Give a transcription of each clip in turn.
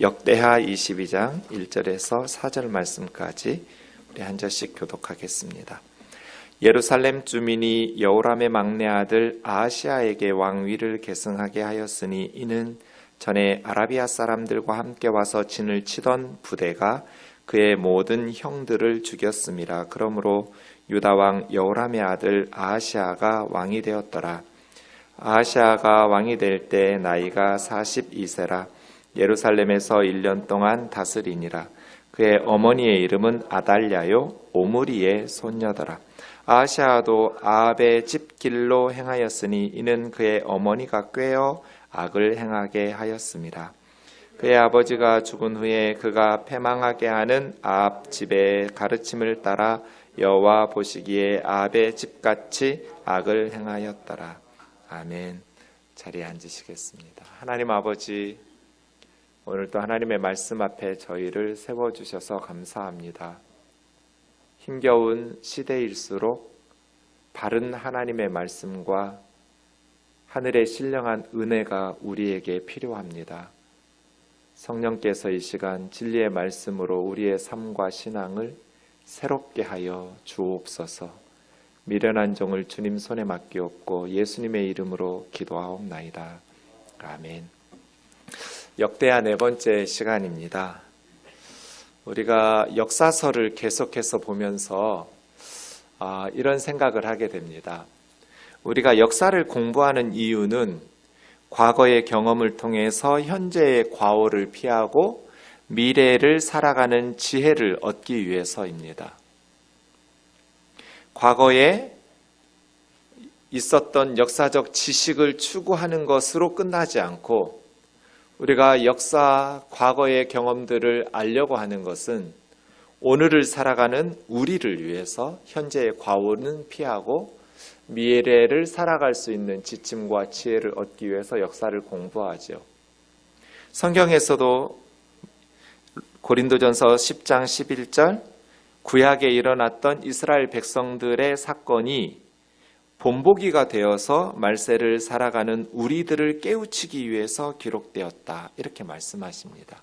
역대하 22장 1절에서 4절 말씀까지 우리 한 절씩 교독하겠습니다. 예루살렘 주민이 여호람의 막내 아들 아하시아에게 왕위를 계승하게 하였으니 이는 전에 아라비아 사람들과 함께 와서 진을 치던 부대가 그의 모든 형들을 죽였음이라. 그러므로 유다 왕 여호람의 아들 아하시아가 왕이 되었더라. 아하시아가 왕이 될 때 나이가 42세라. 예루살렘에서 1년 동안 다스리니라. 그의 어머니의 이름은 아달랴요 오므리의 손녀더라. 아하시아도 아합의 집 길로 행하였으니 이는 그의 어머니가 꾀어 악을 행하게 하였음이라. 그의 아버지가 죽은 후에 그가 패망하게 하는 아합 집의 가르침을 따라 여호와 보시기에 아합의 집같이 악을 행하였더라. 아멘. 자리에 앉으시겠습니다. 하나님 아버지, 오늘도 하나님의 말씀 앞에 저희를 세워주셔서 감사합니다. 힘겨운 시대일수록 바른 하나님의 말씀과 하늘의 신령한 은혜가 우리에게 필요합니다. 성령께서 이 시간 진리의 말씀으로 우리의 삶과 신앙을 새롭게 하여 주옵소서. 미련한 종을 주님 손에 맡기옵고 예수님의 이름으로 기도하옵나이다. 아멘. 역대하 4번째 시간입니다. 우리가 역사서를 계속해서 보면서 이런 생각을 하게 됩니다. 우리가 역사를 공부하는 이유는 과거의 경험을 통해서 현재의 과오를 피하고 미래를 살아가는 지혜를 얻기 위해서입니다. 과거에 있었던 역사적 지식을 추구하는 것으로 끝나지 않고 우리가 역사, 과거의 경험들을 알려고 하는 것은 오늘을 살아가는 우리를 위해서 현재의 과오는 피하고 미래를 살아갈 수 있는 지침과 지혜를 얻기 위해서 역사를 공부하죠. 성경에서도 고린도전서 10장 11절 구약에 일어났던 이스라엘 백성들의 사건이 본보기가 되어서 말세를 살아가는 우리들을 깨우치기 위해서 기록되었다. 이렇게 말씀하십니다.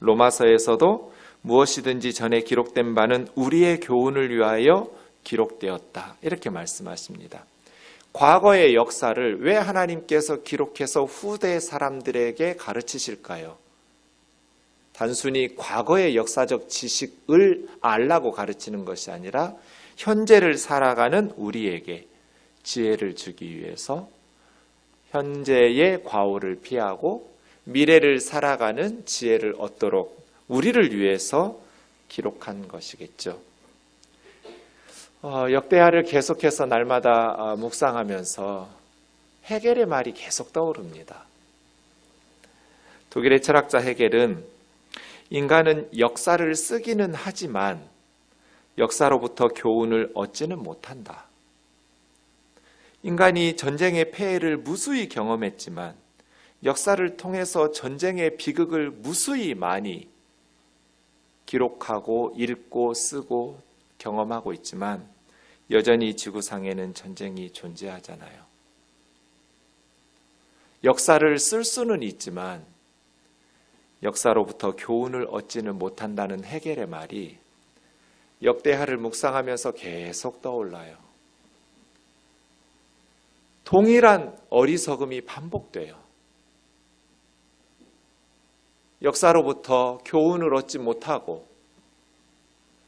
로마서에서도 무엇이든지 전에 기록된 바는 우리의 교훈을 위하여 기록되었다. 이렇게 말씀하십니다. 과거의 역사를 왜 하나님께서 기록해서 후대 사람들에게 가르치실까요? 단순히 과거의 역사적 지식을 알라고 가르치는 것이 아니라 현재를 살아가는 우리에게 지혜를 주기 위해서 현재의 과오를 피하고 미래를 살아가는 지혜를 얻도록 우리를 위해서 기록한 것이겠죠. 역대하를 계속해서 날마다 묵상하면서 헤겔의 말이 계속 떠오릅니다. 독일의 철학자 헤겔은 인간은 역사를 쓰기는 하지만 역사로부터 교훈을 얻지는 못한다. 인간이 전쟁의 폐해를 무수히 경험했지만 역사를 통해서 전쟁의 비극을 무수히 많이 기록하고 읽고 쓰고 경험하고 있지만 여전히 지구상에는 전쟁이 존재하잖아요. 역사를 쓸 수는 있지만 역사로부터 교훈을 얻지는 못한다는 헤겔의 말이 역대하를 묵상하면서 계속 떠올라요. 동일한 어리석음이 반복돼요. 역사로부터 교훈을 얻지 못하고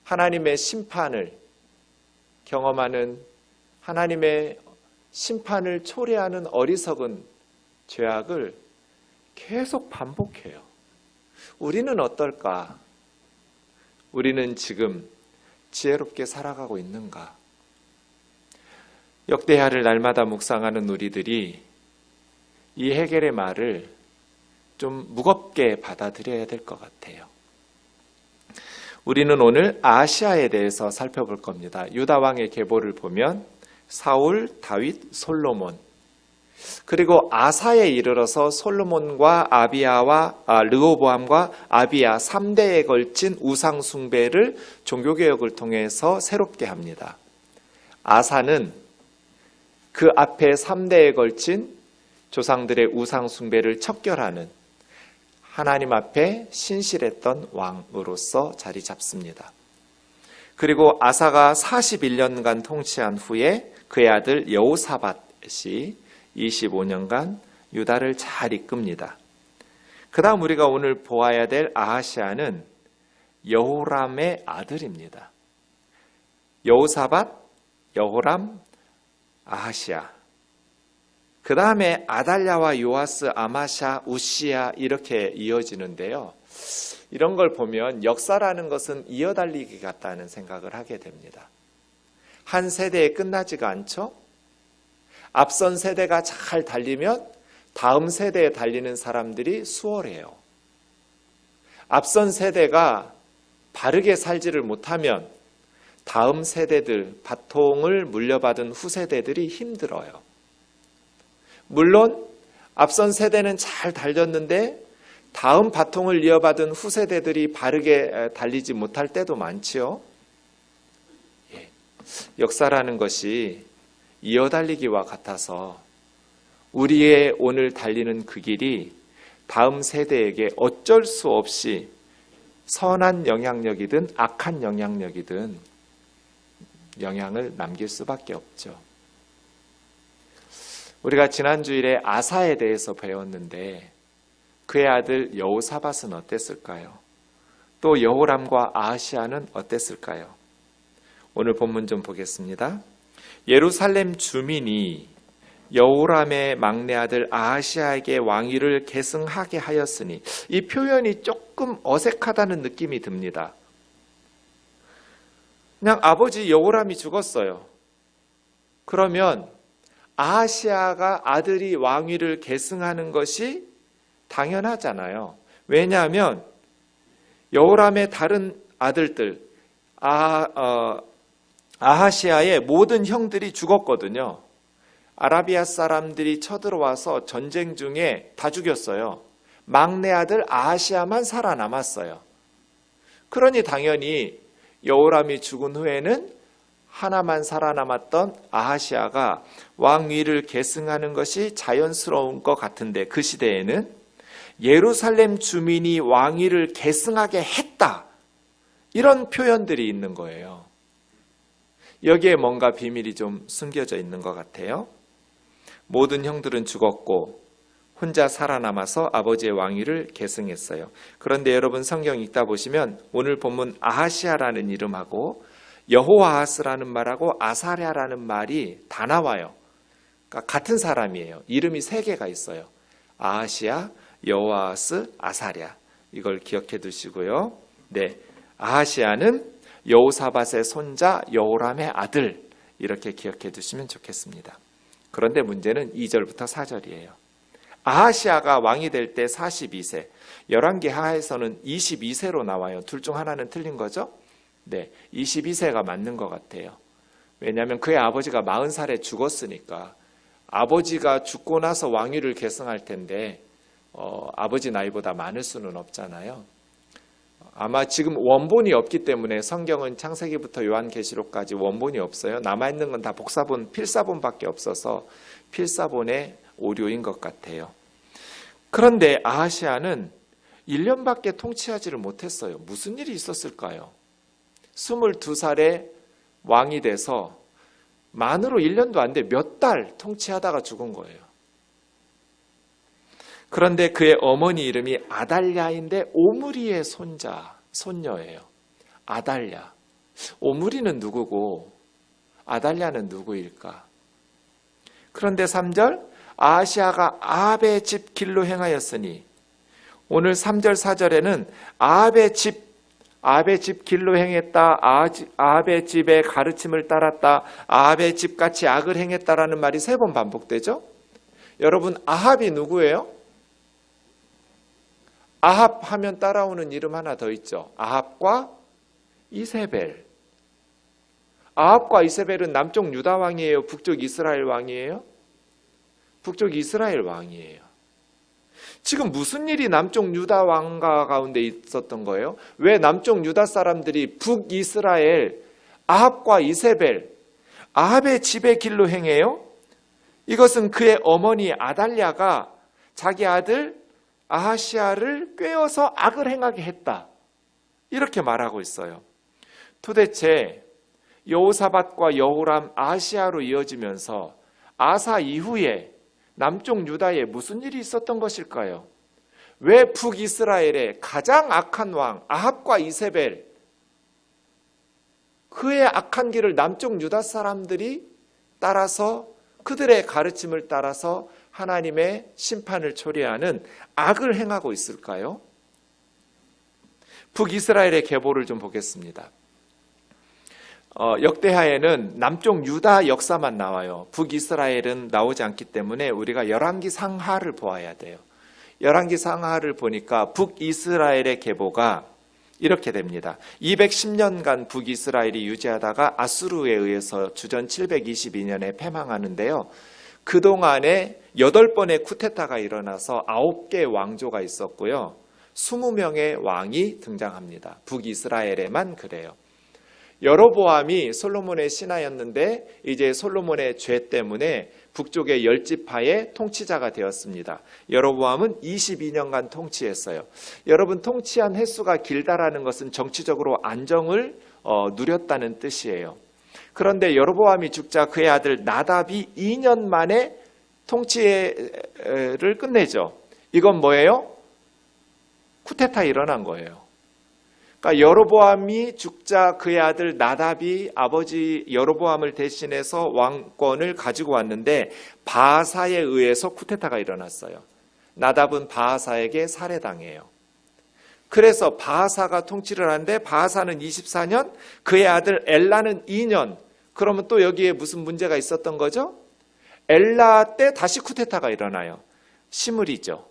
하나님의 심판을 경험하는 하나님의 심판을 초래하는 어리석은 죄악을 계속 반복해요. 우리는 어떨까? 우리는 지금 지혜롭게 살아가고 있는가? 역대하를 날마다 묵상하는 우리들이 이 헤겔의 말을 좀 무겁게 받아들여야 될 것 같아요. 우리는 오늘 아하시아에 대해서 살펴볼 겁니다. 유다 왕의 계보를 보면 사울, 다윗, 솔로몬, 그리고 아사에 이르러서 솔로몬과 르호보암과 아비야 3대에 걸친 우상 숭배를 종교개혁을 통해서 새롭게 합니다. 아사는 그 앞에 3대에 걸친 조상들의 우상 숭배를 척결하는 하나님 앞에 신실했던 왕으로서 자리 잡습니다. 그리고 아사가 41년간 통치한 후에 그의 아들 여호사밧이 25년간 유다를 잘 이끕니다. 그 다음 우리가 오늘 보아야 될 아하시아는 여호람의 아들입니다. 여호사밧, 여호람, 아하시아. 그 다음에 아달랴와 요아스, 아마샤, 우시야 이렇게 이어지는데요. 이런 걸 보면 역사라는 것은 이어달리기 같다는 생각을 하게 됩니다. 한 세대에 끝나지가 않죠. 앞선 세대가 잘 달리면 다음 세대에 달리는 사람들이 수월해요. 앞선 세대가 바르게 살지를 못하면 다음 세대들, 바통을 물려받은 후세대들이 힘들어요. 물론 앞선 세대는 잘 달렸는데 다음 바통을 이어받은 후세대들이 바르게 달리지 못할 때도 많지요. 역사라는 것이 이어달리기와 같아서 우리의 오늘 달리는 그 길이 다음 세대에게 어쩔 수 없이 선한 영향력이든 악한 영향력이든 영향을 남길 수밖에 없죠. 우리가 지난 주일에 아사에 대해서 배웠는데 그의 아들 여호사밧은 어땠을까요? 또 여호람과 아하시아는 어땠을까요? 오늘 본문 좀 보겠습니다. 예루살렘 주민이 여호람의 막내 아들 아하시아에게 왕위를 계승하게 하였으니, 이 표현이 조금 어색하다는 느낌이 듭니다. 그냥 아버지 여호람이 죽었어요. 그러면 아하시아가 아들이 왕위를 계승하는 것이 당연하잖아요. 왜냐하면 여호람의 다른 아들들, 아하시아의 모든 형들이 죽었거든요. 아라비아 사람들이 쳐들어와서 전쟁 중에 다 죽였어요. 막내 아들 아하시아만 살아남았어요. 그러니 당연히 여호람이 죽은 후에는 하나만 살아남았던 아하시아가 왕위를 계승하는 것이 자연스러운 것 같은데, 그 시대에는 예루살렘 주민이 왕위를 계승하게 했다, 이런 표현들이 있는 거예요. 여기에 뭔가 비밀이 좀 숨겨져 있는 것 같아요. 모든 형들은 죽었고 혼자 살아남아서 아버지의 왕위를 계승했어요. 그런데 여러분 성경 읽다 보시면 오늘 본문 아하시아라는 이름하고 여호아하스라는 말하고 아사랴라는 말이 다 나와요. 그러니까 같은 사람이에요. 이름이 3개가 있어요. 아하시아, 여호아하스, 아사랴. 이걸 기억해 두시고요. 네, 아하시아는 여호사밧의 손자 여호람의 아들, 이렇게 기억해 두시면 좋겠습니다. 그런데 문제는 2절부터 4절이에요. 아하시아가 왕이 될 때 42세, 열왕기 하에서는 22세로 나와요. 둘 중 하나는 틀린 거죠? 네, 22세가 맞는 것 같아요. 왜냐하면 그의 아버지가 40살에 죽었으니까 아버지가 죽고 나서 왕위를 계승할 텐데 아버지 나이보다 많을 수는 없잖아요. 아마 지금 원본이 없기 때문에 성경은 창세기부터 요한계시록까지 원본이 없어요. 남아있는 건 다 복사본, 필사본밖에 없어서 필사본의 오류인 것 같아요. 그런데 아하시아는 1년밖에 통치하지를 못했어요. 무슨 일이 있었을까요? 22살에 왕이 돼서 만으로 1년도 안 돼 몇 달 통치하다가 죽은 거예요. 그런데 그의 어머니 이름이 아달랴인데 오므리의 손녀예요. 아달랴. 오므리는 누구고 아달랴는 누구일까? 그런데 3절, 아하시아가 아합의 집 길로 행하였으니, 오늘 3절 4절에는 아합의 집 길로 행했다, 아합의 집의 가르침을 따랐다, 아합의 집같이 악을 행했다라는 말이 3번 반복되죠? 여러분, 아합이 누구예요? 아합 하면 따라오는 이름 하나 더 있죠. 아합과 이세벨. 아합과 이세벨은 남쪽 유다 왕이에요? 북쪽 이스라엘 왕이에요? 북쪽 이스라엘 왕이에요. 지금 무슨 일이 남쪽 유다 왕가 가운데 있었던 거예요? 왜 남쪽 유다 사람들이 북이스라엘 아합과 이세벨, 아합의 집의 길로 행해요? 이것은 그의 어머니 아달랴가 자기 아들 아하시아를 꾀어서 악을 행하게 했다. 이렇게 말하고 있어요. 도대체 여호사밧과 여호람, 아하시아로 이어지면서 아사 이후에 남쪽 유다에 무슨 일이 있었던 것일까요? 왜 북이스라엘의 가장 악한 왕 아합과 이세벨, 그의 악한 길을 남쪽 유다 사람들이 따라서, 그들의 가르침을 따라서 하나님의 심판을 초래하는 악을 행하고 있을까요? 북이스라엘의 계보를 좀 보겠습니다. 역대하에는 남쪽 유다 역사만 나와요. 북이스라엘은 나오지 않기 때문에 우리가 열왕기 상하를 보아야 돼요. 열왕기 상하를 보니까 북이스라엘의 계보가 이렇게 됩니다. 210년간 북이스라엘이 유지하다가 아수르에 의해서 주전 722년에 패망하는데요. 그동안에 8번의 쿠데타가 일어나서 9개의 왕조가 있었고요. 20명의 왕이 등장합니다. 북이스라엘에만 그래요. 여로보암이 솔로몬의 신하였는데 이제 솔로몬의 죄 때문에 북쪽의 10지파의 통치자가 되었습니다. 여로보암은 22년간 통치했어요. 여러분, 통치한 횟수가 길다라는 것은 정치적으로 안정을 누렸다는 뜻이에요. 그런데 여로보암이 죽자 그의 아들 나답이 2년 만에 통치를 끝내죠. 이건 뭐예요? 쿠데타 일어난 거예요. 그러니까 여로보암이 죽자 그의 아들 나답이 아버지 여로보암을 대신해서 왕권을 가지고 왔는데 바하사에 의해서 쿠데타가 일어났어요. 나답은 바하사에게 살해당해요. 그래서 바하사가 통치를 하는데 바하사는 24년, 그의 아들 엘라는 2년. 그러면 또 여기에 무슨 문제가 있었던 거죠? 엘라 때 다시 쿠데타가 일어나요. 시므리죠.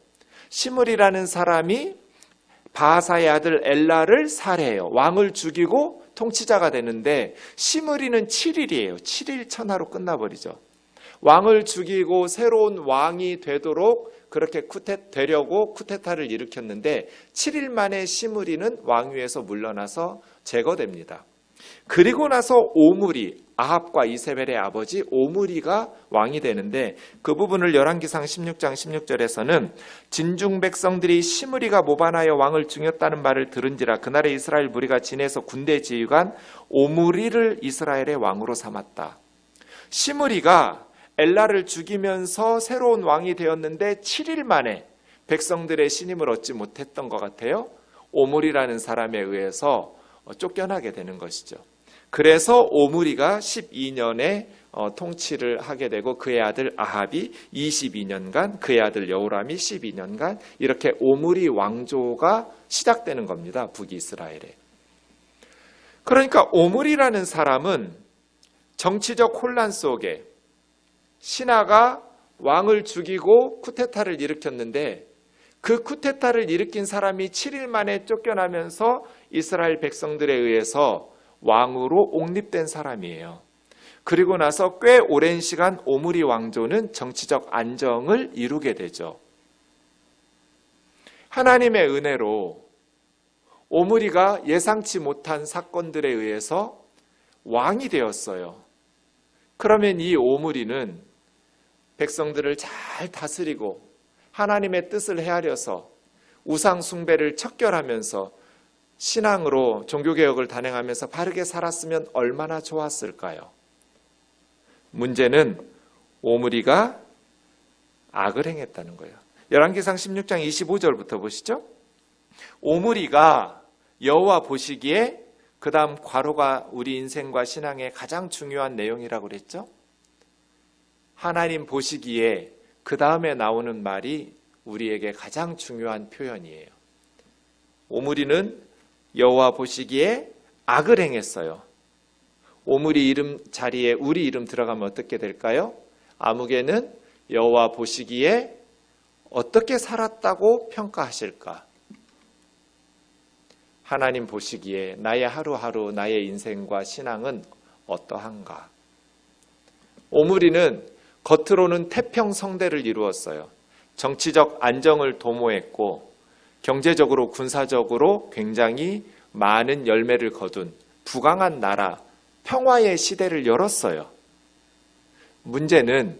시므리라는 사람이 바하사의 아들 엘라를 살해해요. 왕을 죽이고 통치자가 되는데 시므리는 7일이에요. 7일 천하로 끝나버리죠. 왕을 죽이고 새로운 왕이 되도록 그렇게 되려고 쿠데타를 일으켰는데 7일 만에 시므리는 왕위에서 물러나서 제거됩니다. 그리고 나서 오므리, 아합과 이세벨의 아버지 오므리가 왕이 되는데 그 부분을 열왕기상 16장 16절에서는 진중 백성들이 시므리가 모반하여 왕을 죽였다는 말을 들은지라 그날에 이스라엘 무리가 진에서 군대 지휘관 오므리를 이스라엘의 왕으로 삼았다. 시므리가 엘라를 죽이면서 새로운 왕이 되었는데 7일 만에 백성들의 신임을 얻지 못했던 것 같아요. 오므리라는 사람에 의해서 쫓겨나게 되는 것이죠. 그래서 오므리가 12년에 통치를 하게 되고 그의 아들 아합이 22년간, 그의 아들 여호람이 12년간 이렇게 오므리 왕조가 시작되는 겁니다. 북이스라엘에. 그러니까 오므리라는 사람은 정치적 혼란 속에 신하가 왕을 죽이고 쿠데타를 일으켰는데 그 쿠데타를 일으킨 사람이 7일 만에 쫓겨나면서 이스라엘 백성들에 의해서 왕으로 옹립된 사람이에요. 그리고 나서 꽤 오랜 시간 오므리 왕조는 정치적 안정을 이루게 되죠. 하나님의 은혜로 오므리가 예상치 못한 사건들에 의해서 왕이 되었어요. 그러면 이 오므리는 백성들을 잘 다스리고 하나님의 뜻을 헤아려서 우상 숭배를 척결하면서 신앙으로 종교개혁을 단행하면서 바르게 살았으면 얼마나 좋았을까요? 문제는 오므리가 악을 행했다는 거예요. 열왕기상 16장 25절부터 보시죠. 오므리가 여호와 보시기에, 그 다음 괄호가 우리 인생과 신앙의 가장 중요한 내용이라고 그랬죠. 하나님 보시기에 그 다음에 나오는 말이 우리에게 가장 중요한 표현이에요. 오므리는 여호와 보시기에 악을 행했어요. 오므리 이름 자리에 우리 이름 들어가면 어떻게 될까요? 아무개는 여호와 보시기에 어떻게 살았다고 평가하실까? 하나님 보시기에 나의 하루하루, 나의 인생과 신앙은 어떠한가? 오므리는 겉으로는 태평성대를 이루었어요. 정치적 안정을 도모했고 경제적으로 군사적으로 굉장히 많은 열매를 거둔 부강한 나라, 평화의 시대를 열었어요. 문제는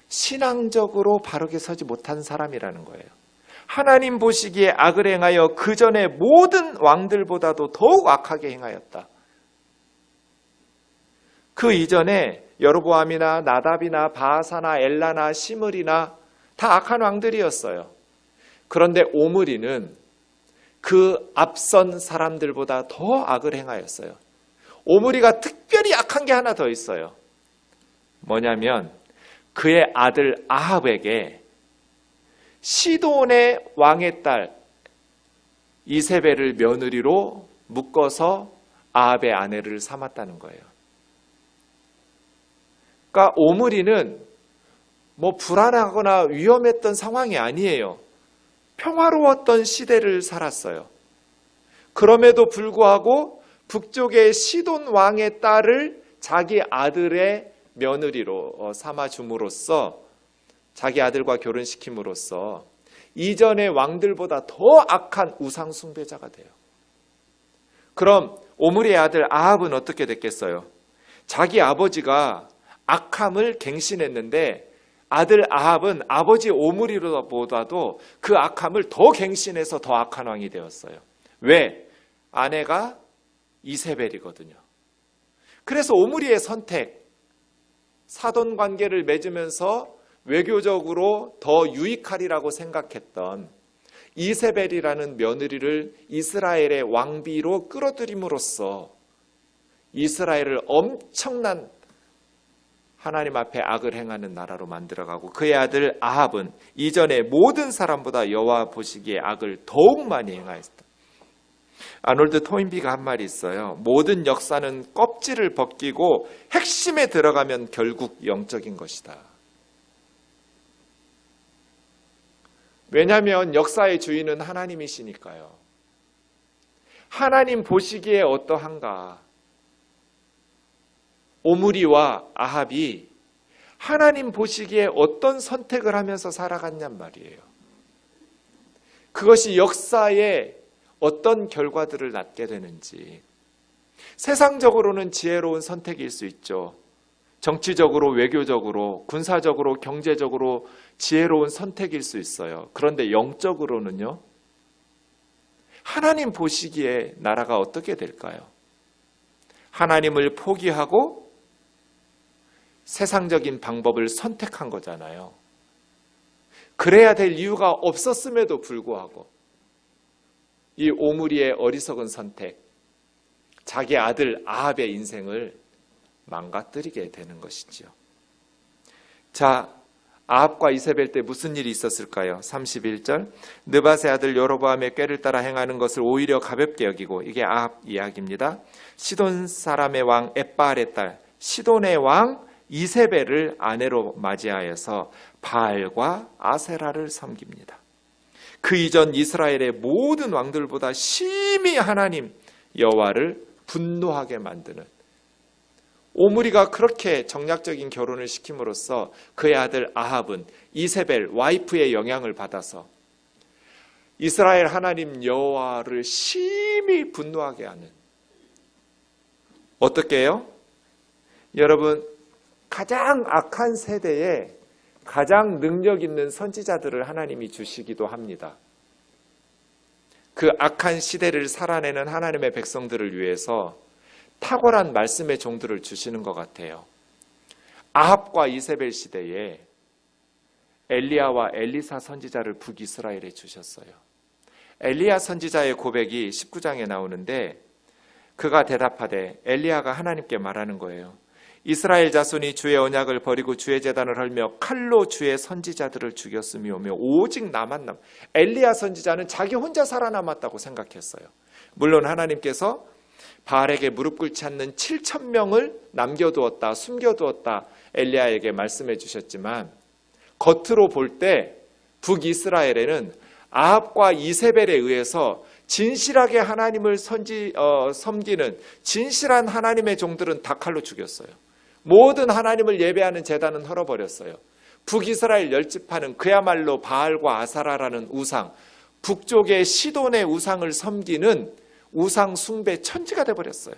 신앙적으로 바르게 서지 못한 사람이라는 거예요. 하나님 보시기에 악을 행하여 그 전에 모든 왕들보다도 더욱 악하게 행하였다. 그 이전에 여로보암이나 나답이나 바아사나 엘라나 시므리나 다 악한 왕들이었어요. 그런데 오므리는 그 앞선 사람들보다 더 악을 행하였어요. 오므리가 특별히 악한 게 하나 더 있어요. 뭐냐면 그의 아들 아합에게 시돈의 왕의 딸 이세벨을 며느리로 묶어서 아합의 아내를 삼았다는 거예요. 그러니까 오므리는 불안하거나 위험했던 상황이 아니에요. 평화로웠던 시대를 살았어요. 그럼에도 불구하고 북쪽의 시돈 왕의 딸을 자기 아들의 며느리로 삼아줌으로써 자기 아들과 결혼시킴으로써 이전의 왕들보다 더 악한 우상 숭배자가 돼요. 그럼 오므리의 아들 아합은 어떻게 됐겠어요? 자기 아버지가 악함을 갱신했는데 아들 아합은 아버지 오므리보다도 그 악함을 더 갱신해서 더 악한 왕이 되었어요. 왜? 아내가 이세벨이거든요. 그래서 오므리의 선택, 사돈 관계를 맺으면서 외교적으로 더 유익하리라고 생각했던 이세벨이라는 며느리를 이스라엘의 왕비로 끌어들임으로써 이스라엘을 엄청난 하나님 앞에 악을 행하는 나라로 만들어가고 그의 아들 아합은 이전의 모든 사람보다 여호와 보시기에 악을 더욱 많이 행하였다. 아놀드 토인비가 한 말이 있어요. 모든 역사는 껍질을 벗기고 핵심에 들어가면 결국 영적인 것이다. 왜냐하면 역사의 주인은 하나님이시니까요. 하나님 보시기에 어떠한가? 오므리와 아합이 하나님 보시기에 어떤 선택을 하면서 살아갔냔 말이에요. 그것이 역사에 어떤 결과들을 낳게 되는지. 세상적으로는 지혜로운 선택일 수 있죠. 정치적으로, 외교적으로, 군사적으로, 경제적으로 지혜로운 선택일 수 있어요. 그런데 영적으로는요. 하나님 보시기에 나라가 어떻게 될까요? 하나님을 포기하고 세상적인 방법을 선택한 거잖아요. 그래야 될 이유가 없었음에도 불구하고 이 오므리의 어리석은 선택, 자기 아들 아합의 인생을 망가뜨리게 되는 것이죠. 자, 아합과 이세벨 때 무슨 일이 있었을까요? 31절, 느밧의 아들 여로보암의 꾀를 따라 행하는 것을 오히려 가볍게 여기고, 이게 아합 이야기입니다. 시돈 사람의 왕 엣바알의 딸 시돈의 왕 이세벨을 아내로 맞이하여서 바알과 아세라를 섬깁니다. 그 이전 이스라엘의 모든 왕들보다 심히 하나님 여호와를 분노하게 만드는, 오므리가 그렇게 정략적인 결혼을 시킴으로써 그의 아들 아합은 이세벨 와이프의 영향을 받아서 이스라엘 하나님 여호와를 심히 분노하게 하는. 어떻게 해요? 여러분, 가장 악한 세대에 가장 능력 있는 선지자들을 하나님이 주시기도 합니다. 그 악한 시대를 살아내는 하나님의 백성들을 위해서 탁월한 말씀의 종들을 주시는 것 같아요. 아합과 이세벨 시대에 엘리야와 엘리사 선지자를 북이스라엘에 주셨어요. 엘리야 선지자의 고백이 19장에 나오는데, 그가 대답하되, 엘리야가 하나님께 말하는 거예요. 이스라엘 자손이 주의 언약을 버리고 주의 제단을 헐며 칼로 주의 선지자들을 죽였음이오며 오직 나만 엘리야 선지자는 자기 혼자 살아남았다고 생각했어요. 물론 하나님께서 바알에게 무릎 꿇지 않는 7,000명을 남겨두었다, 숨겨두었다 엘리야에게 말씀해 주셨지만, 겉으로 볼 때 북이스라엘에는 아합과 이세벨에 의해서 진실하게 하나님을 섬기는 진실한 하나님의 종들은 다 칼로 죽였어요. 모든 하나님을 예배하는 제단은 헐어버렸어요. 북이스라엘 10지파는 그야말로 바알과 아사라라는 우상, 북쪽의 시돈의 우상을 섬기는 우상 숭배 천지가 돼버렸어요.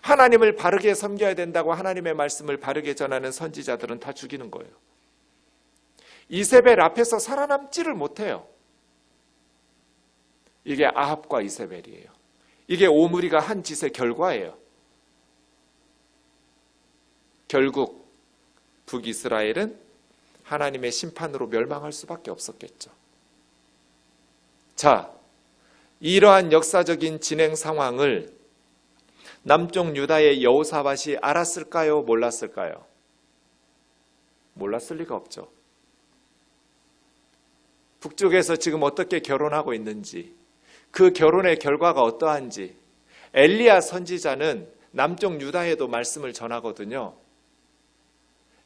하나님을 바르게 섬겨야 된다고 하나님의 말씀을 바르게 전하는 선지자들은 다 죽이는 거예요. 이세벨 앞에서 살아남지를 못해요. 이게 아합과 이세벨이에요. 이게 오므리가 한 짓의 결과예요. 결국 북이스라엘은 하나님의 심판으로 멸망할 수밖에 없었겠죠. 자, 이러한 역사적인 진행 상황을 남쪽 유다의 여호사밧이 알았을까요? 몰랐을까요? 몰랐을 리가 없죠. 북쪽에서 지금 어떻게 결혼하고 있는지, 그 결혼의 결과가 어떠한지 엘리야 선지자는 남쪽 유다에도 말씀을 전하거든요.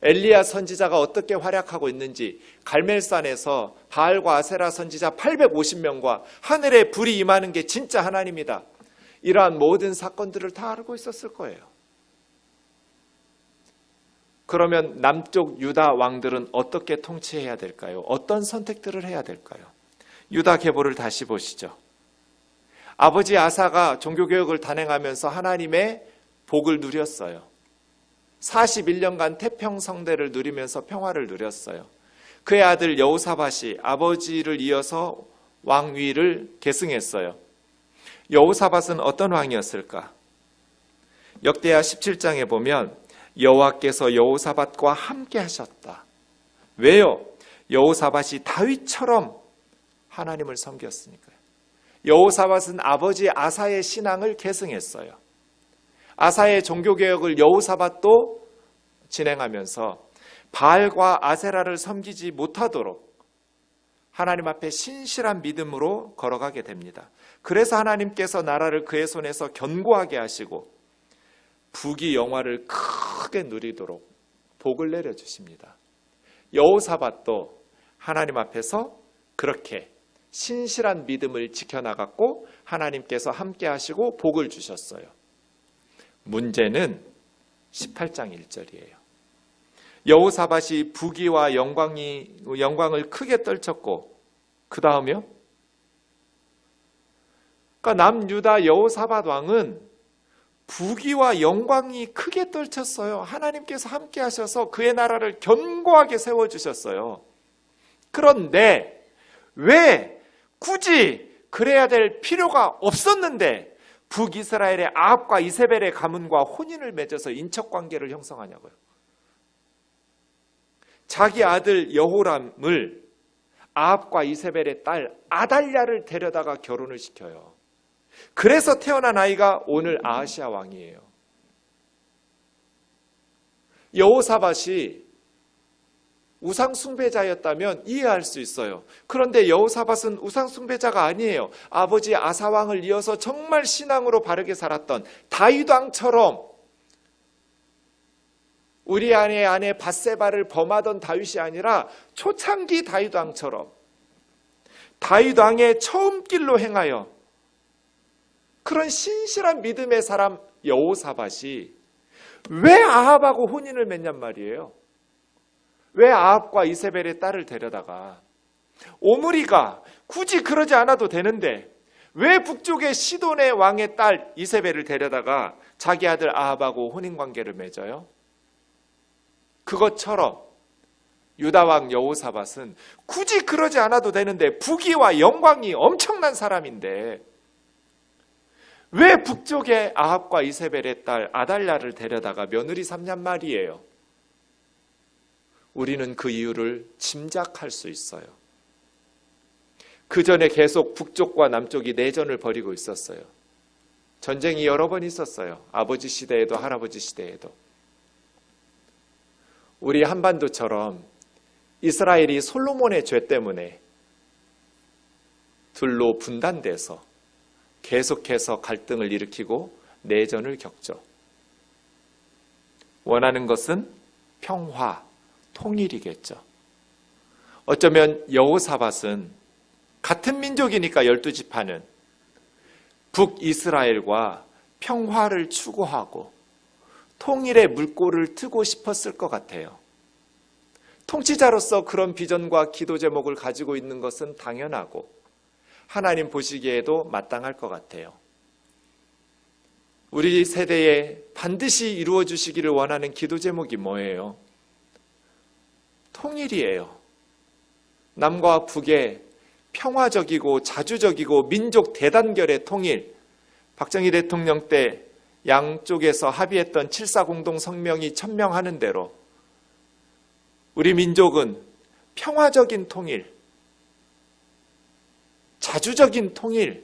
엘리야 선지자가 어떻게 활약하고 있는지 갈멜산에서 바알과 아세라 선지자 850명과 하늘에 불이 임하는 게 진짜 하나님이다. 이러한 모든 사건들을 다 알고 있었을 거예요. 그러면 남쪽 유다 왕들은 어떻게 통치해야 될까요? 어떤 선택들을 해야 될까요? 유다 계보를 다시 보시죠. 아버지 아사가 종교개혁을 단행하면서 하나님의 복을 누렸어요. 41년간 태평성대를 누리면서 평화를 누렸어요. 그의 아들 여호사밧이 아버지를 이어서 왕위를 계승했어요. 여호사밧은 어떤 왕이었을까? 역대하 17장에 보면 여호와께서 여호사밧과 함께 하셨다. 왜요? 여호사밧이 다윗처럼 하나님을 섬겼으니까요. 여호사밧은 아버지 아사의 신앙을 계승했어요. 아사의 종교개혁을 여호사밧도 진행하면서 바알과 아세라를 섬기지 못하도록 하나님 앞에 신실한 믿음으로 걸어가게 됩니다. 그래서 하나님께서 나라를 그의 손에서 견고하게 하시고 북이 영화를 크게 누리도록 복을 내려주십니다. 여호사밧도 하나님 앞에서 그렇게 신실한 믿음을 지켜나갔고 하나님께서 함께 하시고 복을 주셨어요. 문제는 18장 1절이에요. 여호사밧이 부귀와 영광을 크게 떨쳤고 그 다음이요? 그러니까 남유다 여호사밧 왕은 부귀와 영광이 크게 떨쳤어요. 하나님께서 함께 하셔서 그의 나라를 견고하게 세워주셨어요. 그런데 왜 굳이 그래야 될 필요가 없었는데 북이스라엘의 아합과 이세벨의 가문과 혼인을 맺어서 인척관계를 형성하냐고요. 자기 아들 여호람을 아합과 이세벨의 딸 아달랴를 데려다가 결혼을 시켜요. 그래서 태어난 아이가 오늘 아하시아 왕이에요. 여호사밧이 우상 숭배자였다면 이해할 수 있어요. 그런데 여호사밧은 우상 숭배자가 아니에요. 아버지 아사 왕을 이어서 정말 신앙으로 바르게 살았던 다윗 왕처럼 우리아의 아내 밧세바를 범하던 다윗이 아니라 초창기 다윗 왕처럼 다윗 왕의 처음 길로 행하여 그런 신실한 믿음의 사람 여호사밧이 왜 아합하고 혼인을 맺냔 말이에요. 왜 아합과 이세벨의 딸을 데려다가 오므리가 굳이 그러지 않아도 되는데 왜 북쪽의 시돈의 왕의 딸 이세벨을 데려다가 자기 아들 아합하고 혼인관계를 맺어요? 그것처럼 유다왕 여호사밧은 굳이 그러지 않아도 되는데 부귀와 영광이 엄청난 사람인데 왜 북쪽의 아합과 이세벨의 딸 아달랴를 데려다가 며느리 삼냔 말이에요. 우리는 그 이유를 짐작할 수 있어요. 그 전에 계속 북쪽과 남쪽이 내전을 벌이고 있었어요. 전쟁이 여러 번 있었어요. 아버지 시대에도 할아버지 시대에도. 우리 한반도처럼 이스라엘이 솔로몬의 죄 때문에 둘로 분단돼서 계속해서 갈등을 일으키고 내전을 겪죠. 원하는 것은 평화, 통일이겠죠. 어쩌면 여호사밧은 같은 민족이니까 12지파는 북이스라엘과 평화를 추구하고 통일의 물꼬를 트고 싶었을 것 같아요. 통치자로서 그런 비전과 기도 제목을 가지고 있는 것은 당연하고 하나님 보시기에도 마땅할 것 같아요. 우리 세대에 반드시 이루어 주시기를 원하는 기도 제목이 뭐예요? 통일이에요. 남과 북의 평화적이고 자주적이고 민족 대단결의 통일, 박정희 대통령 때 양쪽에서 합의했던 7.4 공동성명이 천명하는 대로 우리 민족은 평화적인 통일, 자주적인 통일,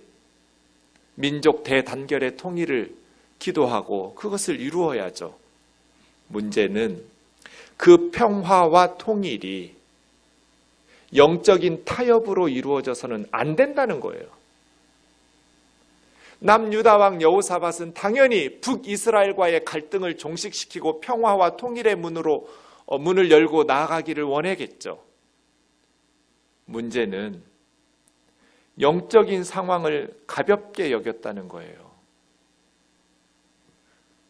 민족 대단결의 통일을 기도하고 그것을 이루어야죠. 문제는 그 평화와 통일이 영적인 타협으로 이루어져서는 안 된다는 거예요. 남유다왕 여호사밧은 당연히 북이스라엘과의 갈등을 종식시키고 평화와 통일의 문을 열고 나아가기를 원하겠죠. 문제는 영적인 상황을 가볍게 여겼다는 거예요.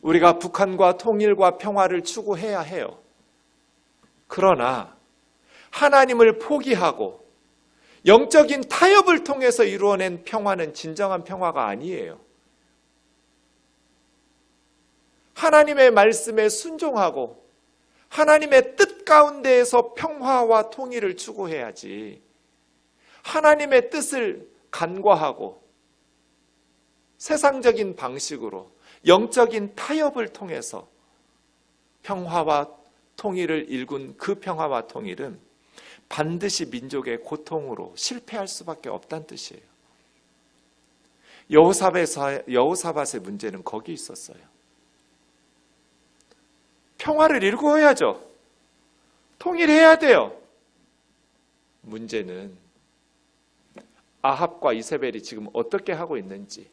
우리가 북한과 통일과 평화를 추구해야 해요. 그러나 하나님을 포기하고 영적인 타협을 통해서 이루어낸 평화는 진정한 평화가 아니에요. 하나님의 말씀에 순종하고 하나님의 뜻 가운데에서 평화와 통일을 추구해야지, 하나님의 뜻을 간과하고 세상적인 방식으로 영적인 타협을 통해서 평화와 통일을 일군 그 평화와 통일은 반드시 민족의 고통으로 실패할 수밖에 없다는 뜻이에요. 여호사밧의 문제는 거기 있었어요. 평화를 일구어야죠. 통일해야 돼요. 문제는 아합과 이세벨이 지금 어떻게 하고 있는지,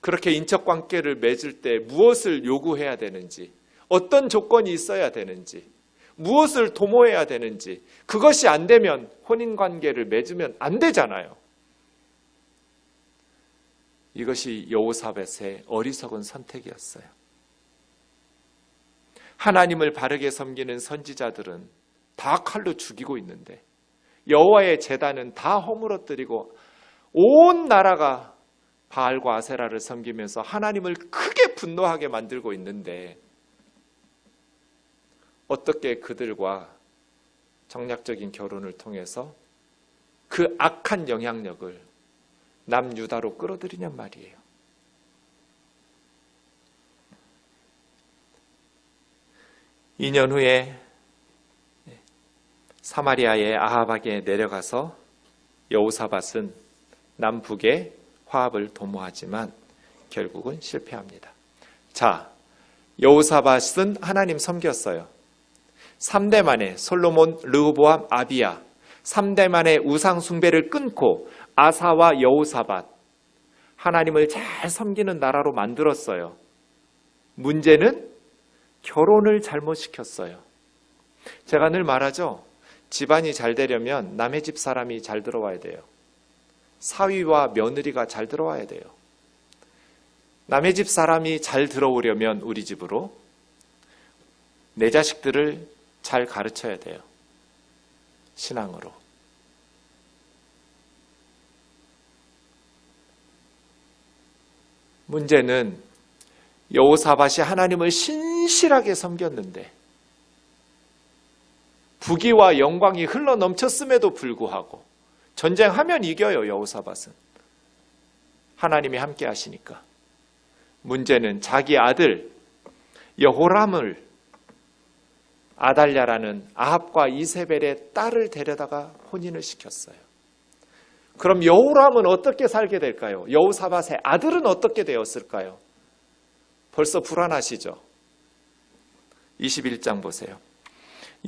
그렇게 인척관계를 맺을 때 무엇을 요구해야 되는지, 어떤 조건이 있어야 되는지, 무엇을 도모해야 되는지, 그것이 안 되면 혼인관계를 맺으면 안 되잖아요. 이것이 여호사밧의 어리석은 선택이었어요. 하나님을 바르게 섬기는 선지자들은 다 칼로 죽이고 있는데 여호와의 제단은 다 허물어뜨리고 온 나라가 바알과 아세라를 섬기면서 하나님을 크게 분노하게 만들고 있는데 어떻게 그들과 정략적인 결혼을 통해서 그 악한 영향력을 남유다로 끌어들이냔 말이에요. (2년) 후에 사마리아의 아합에게 내려가서 여호사밧은 남북의 화합을 도모하지만 결국은 실패합니다. 자, 여호사밧은 하나님 섬겼어요. 3대 만에 솔로몬, 르호보암, 아비야, 3대 만에 우상 숭배를 끊고 아사와 여호사밧, 하나님을 잘 섬기는 나라로 만들었어요. 문제는 결혼을 잘못시켰어요. 제가 늘 말하죠. 집안이 잘 되려면 남의 집 사람이 잘 들어와야 돼요. 사위와 며느리가 잘 들어와야 돼요. 남의 집 사람이 잘 들어오려면 우리 집으로 내 자식들을 잘 가르쳐야 돼요. 신앙으로. 문제는 여호사밧이 하나님을 신실하게 섬겼는데 부귀와 영광이 흘러넘쳤음에도 불구하고, 전쟁하면 이겨요. 여호사밧은 하나님이 함께 하시니까. 문제는 자기 아들 여호람을 아달랴라는 아합과 이세벨의 딸을 데려다가 혼인을 시켰어요. 그럼 여호람은 어떻게 살게 될까요? 여호사밧의 아들은 어떻게 되었을까요? 벌써 불안하시죠? 21장 보세요.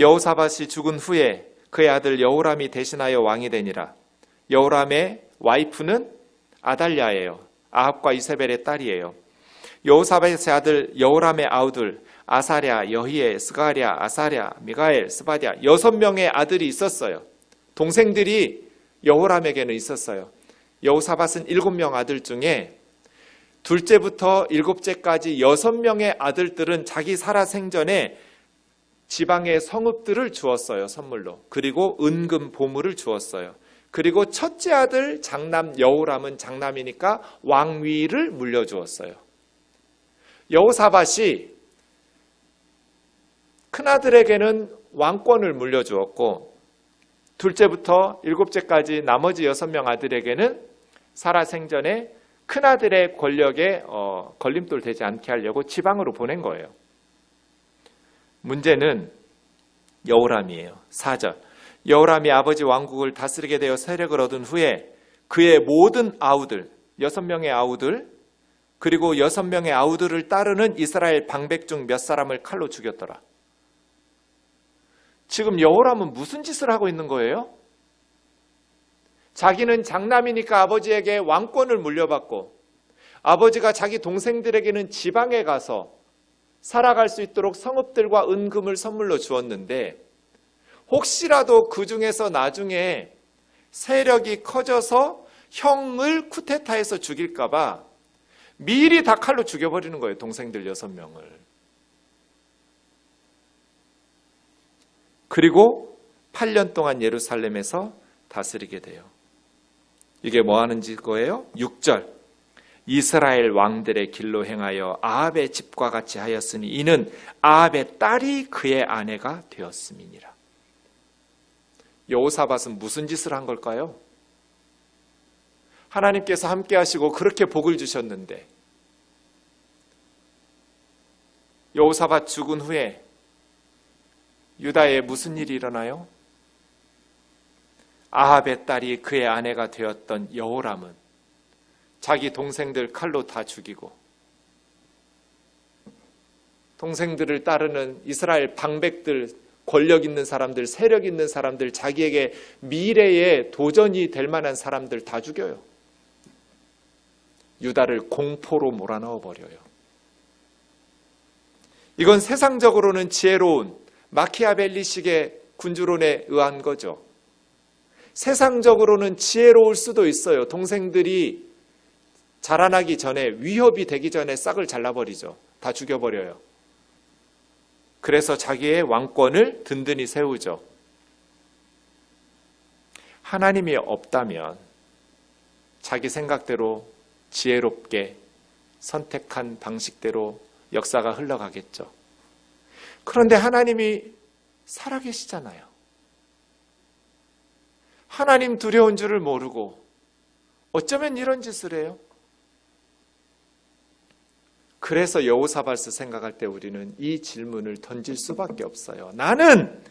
여호사밧이 죽은 후에 그의 아들 여호람이 대신하여 왕이 되니라. 여호람의 와이프는 아달랴예요. 아합과 이세벨의 딸이에요. 여호사밧의 아들 여호람의 아우들 아사랴, 여히에, 스가랴, 아사랴, 미가엘, 스바랴 6명의 아들이 있었어요. 동생들이 여호람에게는 있었어요. 여호사밧은 7명 아들 중에 둘째부터 7째까지 6명의 아들들은 자기 살아생전에 지방의 성읍들을 주었어요. 선물로. 그리고 은금 보물을 주었어요. 그리고 첫째 아들 장남 여호람은 장남이니까 왕위를 물려주었어요. 여호사밧이 큰아들에게는 왕권을 물려주었고 둘째부터 일곱째까지 나머지 6명 아들에게는 사라 생전에 큰아들의 권력에 걸림돌 되지 않게 하려고 지방으로 보낸 거예요. 문제는 여호람이에요. 4절. 여호람이 아버지 왕국을 다스리게 되어 세력을 얻은 후에 그의 모든 아우들, 6명의 아우들, 그리고 6명의 아우들을 따르는 이스라엘 방백 중 몇 사람을 칼로 죽였더라. 지금 여호람은 무슨 짓을 하고 있는 거예요? 자기는 장남이니까 아버지에게 왕권을 물려받고 아버지가 자기 동생들에게는 지방에 가서 살아갈 수 있도록 성읍들과 은금을 선물로 주었는데 혹시라도 그 중에서 나중에 세력이 커져서 형을 쿠데타해서 죽일까 봐 미리 다 칼로 죽여버리는 거예요. 동생들 6명을. 그리고 8년 동안 예루살렘에서 다스리게 돼요. 이게 뭐 하는 거예요? 6절. 이스라엘 왕들의 길로 행하여 아합의 집과 같이 하였으니 이는 아합의 딸이 그의 아내가 되었음이니라. 여호사밧은 무슨 짓을 한 걸까요? 하나님께서 함께 하시고 그렇게 복을 주셨는데 여호사밧 죽은 후에 유다에 무슨 일이 일어나요? 아합의 딸이 그의 아내가 되었던 여호람은 자기 동생들 칼로 다 죽이고 동생들을 따르는 이스라엘 방백들, 권력 있는 사람들, 세력 있는 사람들, 자기에게 미래에 도전이 될 만한 사람들 다 죽여요. 유다를 공포로 몰아넣어 버려요. 이건 세상적으로는 지혜로운 마키아벨리식의 군주론에 의한 거죠. 세상적으로는 지혜로울 수도 있어요. 동생들이 자라나기 전에, 위협이 되기 전에 싹을 잘라버리죠. 다 죽여버려요. 그래서 자기의 왕권을 든든히 세우죠. 하나님이 없다면 자기 생각대로 지혜롭게 선택한 방식대로 역사가 흘러가겠죠. 그런데 하나님이 살아계시잖아요. 하나님 두려운 줄을 모르고 어쩌면 이런 짓을 해요? 그래서 여호사밧을 생각할 때 우리는 이 질문을 던질 수밖에 없어요. 나는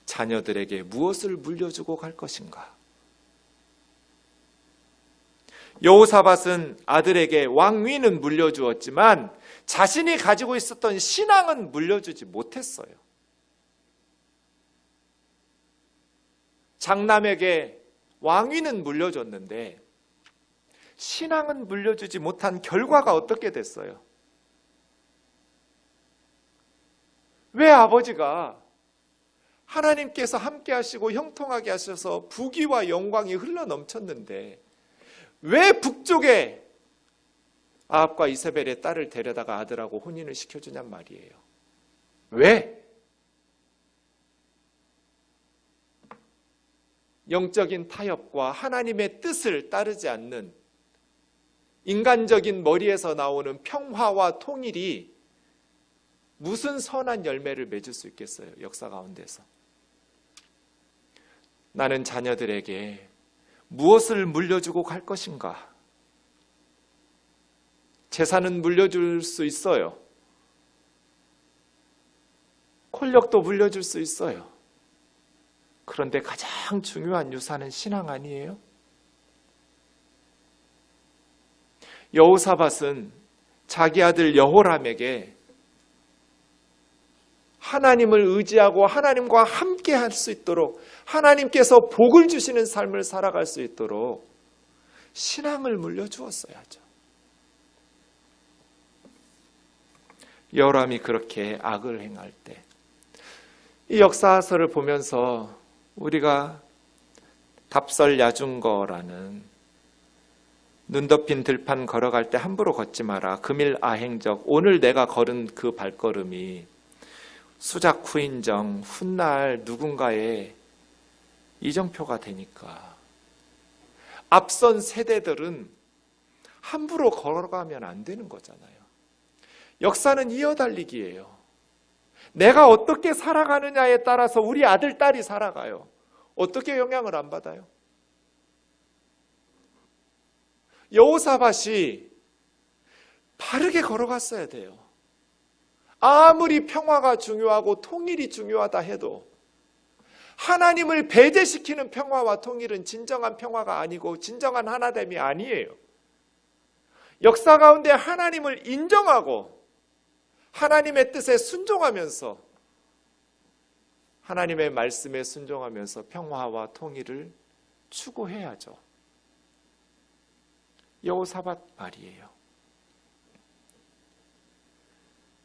자녀들에게 무엇을 물려주고 갈 것인가? 여호사밧은 아들에게 왕위는 물려주었지만 자신이 가지고 있었던 신앙은 물려주지 못했어요. 장남에게 왕위는 물려줬는데 신앙은 물려주지 못한 결과가 어떻게 됐어요? 왜 아버지가 하나님께서 함께 하시고 형통하게 하셔서 부귀와 영광이 흘러 넘쳤는데 왜 북쪽에 아합과 이세벨의 딸을 데려다가 아들하고 혼인을 시켜주냔 말이에요. 왜? 영적인 타협과 하나님의 뜻을 따르지 않는 인간적인 머리에서 나오는 평화와 통일이 무슨 선한 열매를 맺을 수 있겠어요? 역사 가운데서. 나는 자녀들에게 무엇을 물려주고 갈 것인가? 재산은 물려줄 수 있어요. 권력도 물려줄 수 있어요. 그런데 가장 중요한 유산은 신앙 아니에요? 여호사밧은 자기 아들 여호람에게 하나님을 의지하고 하나님과 함께 할 수 있도록 하나님께서 복을 주시는 삶을 살아갈 수 있도록 신앙을 물려주었어야죠. 여호람이 그렇게 악을 행할 때 이 역사서를 보면서 우리가 답설야중거라는 눈 덮인 들판 걸어갈 때 함부로 걷지 마라. 금일 아행적 오늘 내가 걸은 그 발걸음이 수작 후인정 훗날 누군가의 이정표가 되니까 앞선 세대들은 함부로 걸어가면 안 되는 거잖아요. 역사는 이어달리기예요. 내가 어떻게 살아가느냐에 따라서 우리 아들, 딸이 살아가요. 어떻게 영향을 안 받아요? 여호사밧이 바르게 걸어갔어야 돼요. 아무리 평화가 중요하고 통일이 중요하다 해도 하나님을 배제시키는 평화와 통일은 진정한 평화가 아니고 진정한 하나됨이 아니에요. 역사 가운데 하나님을 인정하고 하나님의 뜻에 순종하면서 하나님의 말씀에 순종하면서 평화와 통일을 추구해야죠. 여호사밧 말이에요.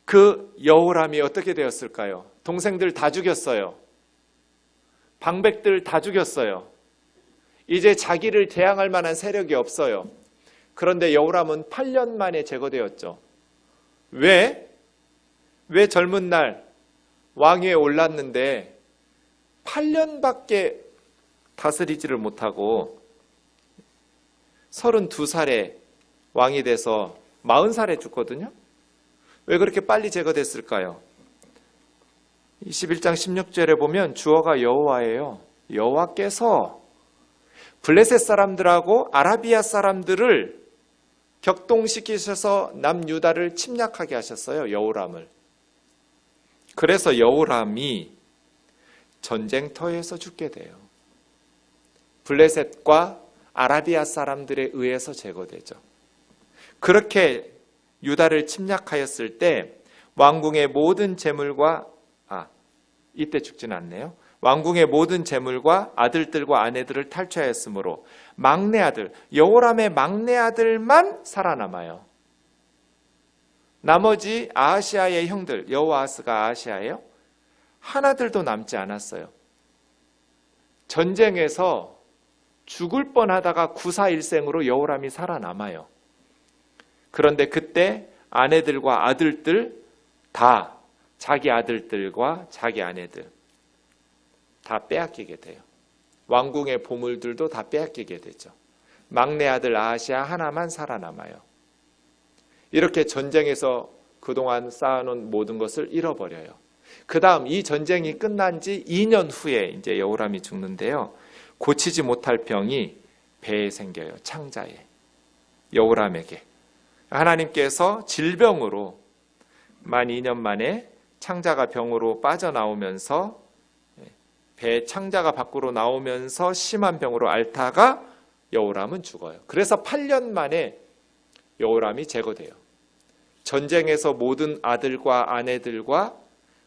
그 여호람이 어떻게 되었을까요? 동생들 다 죽였어요. 방백들 다 죽였어요. 이제 자기를 대항할 만한 세력이 없어요. 그런데 여호람은 8년 만에 제거되었죠. 왜 젊은 날 왕위에 올랐는데 8년밖에 다스리지를 못하고 32살에 왕이 돼서 40살에 죽거든요. 왜 그렇게 빨리 제거됐을까요? 21장 16절에 보면 주어가 여호와예요. 여호와께서 블레셋 사람들하고 아라비아 사람들을 격동시키셔서 남유다를 침략하게 하셨어요. 여호람을. 그래서 여호람이 전쟁터에서 죽게 돼요. 블레셋과 아라비아 사람들에 의해서 제거되죠. 그렇게 유다를 침략하였을 때 왕궁의 모든 재물과 이때 죽지는 않네요. 왕궁의 모든 재물과 아들들과 아내들을 탈취하였으므로 막내 아들, 여호람의 막내 아들만 살아남아요. 나머지 아하시아의 형들, 여호아하스가 아하시아예요. 하나들도 남지 않았어요. 전쟁에서 죽을 뻔하다가 구사일생으로 여호람이 살아남아요. 그런데 그때 아내들과 아들들 다 자기 아들들과 자기 아내들 다 빼앗기게 돼요. 왕궁의 보물들도 다 빼앗기게 되죠. 막내 아들 아하시아 하나만 살아남아요. 이렇게 전쟁에서 그동안 쌓아놓은 모든 것을 잃어버려요. 그 다음 이 전쟁이 끝난 지 2년 후에 이제 여호람이 죽는데요. 고치지 못할 병이 배에 생겨요. 창자에. 여호람에게. 하나님께서 질병으로 만 2년 만에 창자가 병으로 빠져나오면서 배 창자가 밖으로 나오면서 심한 병으로 앓다가 여호람은 죽어요. 그래서 8년 만에 여호람이 제거돼요. 전쟁에서 모든 아들과 아내들과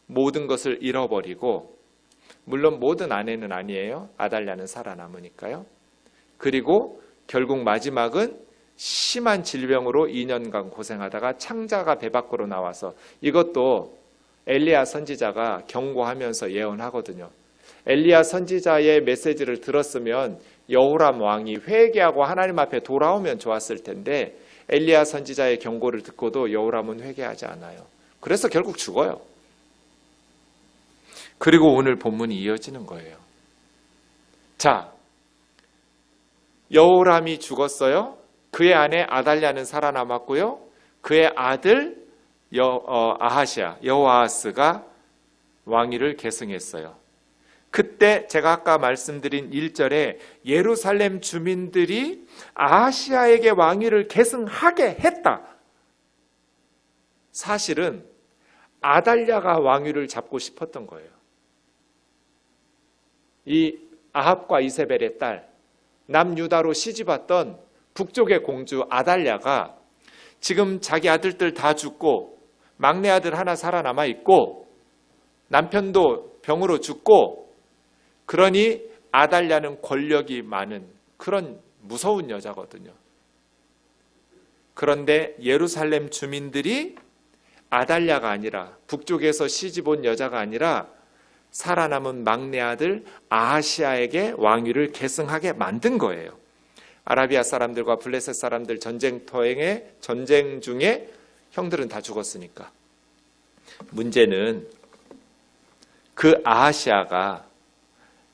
모든 것을 잃어버리고, 물론 모든 아내는 아니에요. 아달랴는 살아남으니까요. 그리고 결국 마지막은 심한 질병으로 2년간 고생하다가 창자가 배 밖으로 나와서, 이것도 엘리야 선지자가 경고하면서 예언하거든요. 엘리야 선지자의 메시지를 들었으면 여호람 왕이 회개하고 하나님 앞에 돌아오면 좋았을 텐데 엘리야 선지자의 경고를 듣고도 여호람은 회개하지 않아요. 그래서 결국 죽어요. 그리고 오늘 본문이 이어지는 거예요. 자, 여호람이 죽었어요. 그의 아내 아달랴는 살아남았고요. 그의 아들 아하시아, 여호아하스가 왕위를 계승했어요. 그때 제가 아까 말씀드린 1절에 예루살렘 주민들이 아하시아에게 왕위를 계승하게 했다. 사실은 아달랴가 왕위를 잡고 싶었던 거예요. 이 아합과 이세벨의 딸, 남유다로 시집왔던 북쪽의 공주 아달랴가 지금 자기 아들들 다 죽고 막내 아들 하나 살아남아 있고 남편도 병으로 죽고, 그러니 아달랴는 권력이 많은 그런 무서운 여자거든요. 그런데 예루살렘 주민들이 아달랴가 아니라, 북쪽에서 시집 온 여자가 아니라 살아남은 막내 아들 아하시아에게 왕위를 계승하게 만든 거예요. 아라비아 사람들과 블레셋 사람들 전쟁 중에 형들은 다 죽었으니까. 문제는 그 아하시아가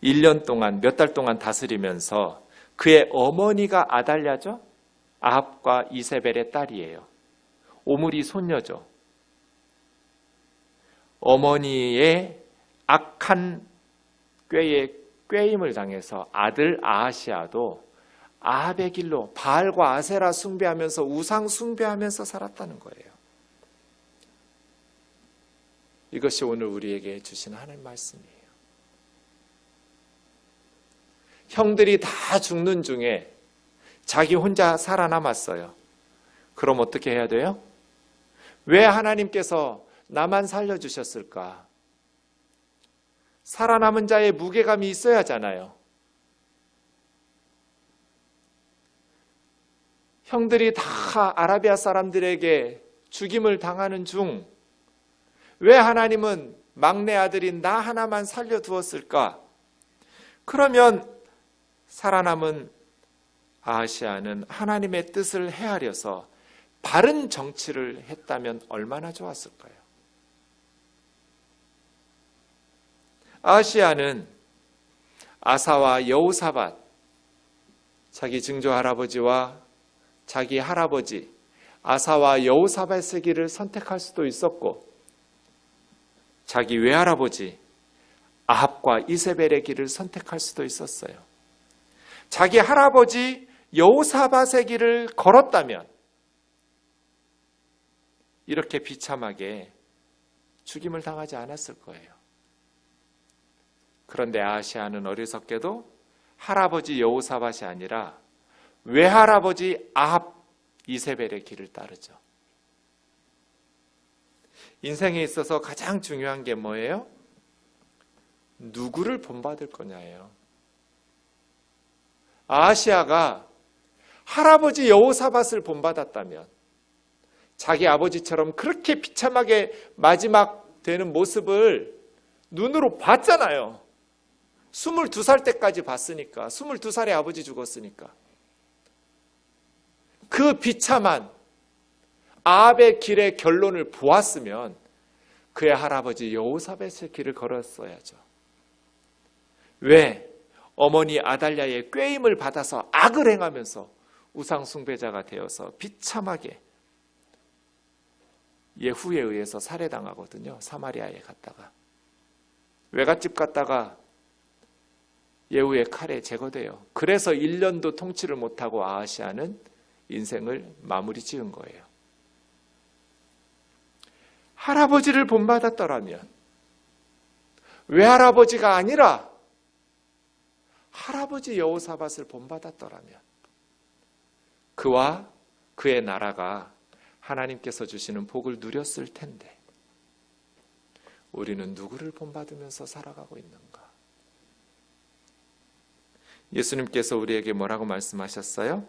1년 동안, 몇 달 동안 다스리면서 그의 어머니가 아달랴죠? 아합과 이세벨의 딸이에요. 오므리 손녀죠. 어머니의 악한 꾀에 꾀임을 당해서 아들 아하시아도 아합의 길로 바알과 아세라 숭배하면서 우상 숭배하면서 살았다는 거예요. 이것이 오늘 우리에게 주신 하나님 말씀이에요. 형들이 다 죽는 중에 자기 혼자 살아남았어요. 그럼 어떻게 해야 돼요? 왜 하나님께서 나만 살려주셨을까? 살아남은 자의 무게감이 있어야 하잖아요. 형들이 다 아라비아 사람들에게 죽임을 당하는 중 왜 하나님은 막내 아들인 나 하나만 살려두었을까? 그러면 살아남은 아하시아는 하나님의 뜻을 헤아려서 바른 정치를 했다면 얼마나 좋았을까요? 아하시아는 아사와 여호사밧, 자기 증조 할아버지와 자기 할아버지 아사와 여호사밧의 길을 선택할 수도 있었고, 자기 외할아버지 아합과 이세벨의 길을 선택할 수도 있었어요. 자기 할아버지 여호사밧의 길을 걸었다면 이렇게 비참하게 죽임을 당하지 않았을 거예요. 그런데 아하시아는 어리석게도 할아버지 여호사밧이 아니라 외할아버지 아합 이세벨의 길을 따르죠. 인생에 있어서 가장 중요한 게 뭐예요? 누구를 본받을 거냐예요. 아하시아가 할아버지 여호사밧을 본받았다면 자기 아버지처럼 그렇게 비참하게 마지막 되는 모습을 눈으로 봤잖아요. 22살 때까지 봤으니까. 22살에 아버지 죽었으니까. 그 비참한 아합의 길의 결론을 보았으면 그의 할아버지 여호사밧의 길을 걸었어야죠. 왜? 어머니 아달랴의 꾀임을 받아서 악을 행하면서 우상 숭배자가 되어서 비참하게 예후에 의해서 살해당하거든요. 사마리아에 갔다가. 외갓집 갔다가 예후의 칼에 제거돼요. 그래서 1년도 통치를 못하고 아하시아는 인생을 마무리 지은 거예요. 할아버지를 본받았더라면, 외할아버지가 아니라 할아버지 여호사밧을 본받았더라면 그와 그의 나라가 하나님께서 주시는 복을 누렸을 텐데, 우리는 누구를 본받으면서 살아가고 있는가? 예수님께서 우리에게 뭐라고 말씀하셨어요?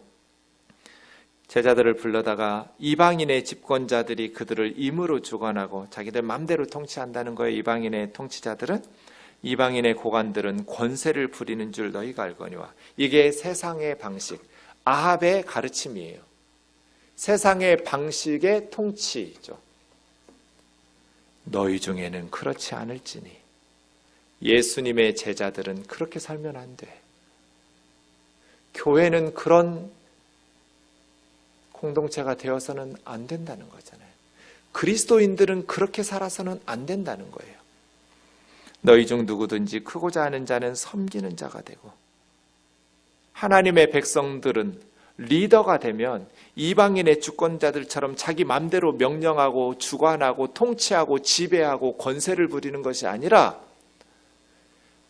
제자들을 불러다가 이방인의 집권자들이 그들을 임으로 주관하고 자기들 맘대로 통치한다는 거예요. 이방인의 통치자들은, 이방인의 고관들은 권세를 부리는 줄 너희가 알거니와. 이게 세상의 방식, 아합의 가르침이에요. 세상의 방식의 통치죠. 너희 중에는 그렇지 않을지니. 예수님의 제자들은 그렇게 살면 안 돼. 교회는 그런 공동체가 되어서는 안 된다는 거잖아요. 그리스도인들은 그렇게 살아서는 안 된다는 거예요. 너희 중 누구든지 크고자 하는 자는 섬기는 자가 되고, 하나님의 백성들은 리더가 되면 이방인의 주권자들처럼 자기 맘대로 명령하고 주관하고 통치하고 지배하고 권세를 부리는 것이 아니라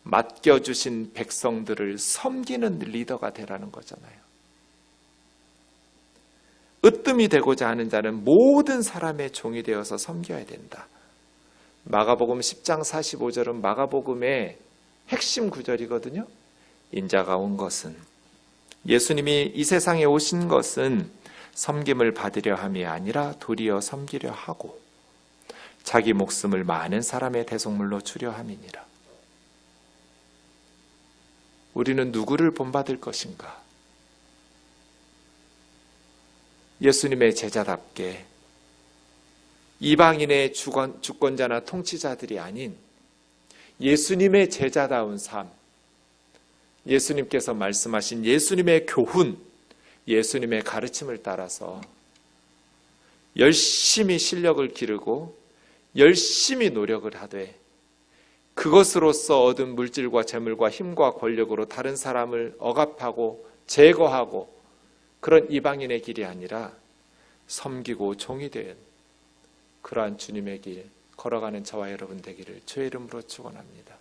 맡겨주신 백성들을 섬기는 리더가 되라는 거잖아요. 으뜸이 되고자 하는 자는 모든 사람의 종이 되어서 섬겨야 된다. 마가복음 10장 45절은 마가복음의 핵심 구절이거든요. 인자가 온 것은, 예수님이 이 세상에 오신 것은 섬김을 받으려 함이 아니라 도리어 섬기려 하고 자기 목숨을 많은 사람의 대속물로 주려 함이니라. 우리는 누구를 본받을 것인가? 예수님의 제자답게 이방인의 주권자나 통치자들이 아닌 예수님의 제자다운 삶, 예수님께서 말씀하신 예수님의 교훈, 예수님의 가르침을 따라서 열심히 실력을 기르고 열심히 노력을 하되 그것으로서 얻은 물질과 재물과 힘과 권력으로 다른 사람을 억압하고 제거하고 그런 이방인의 길이 아니라 섬기고 종이 된 그러한 주님의 길 걸어가는 저와 여러분 되기를 주의 이름으로 축원합니다.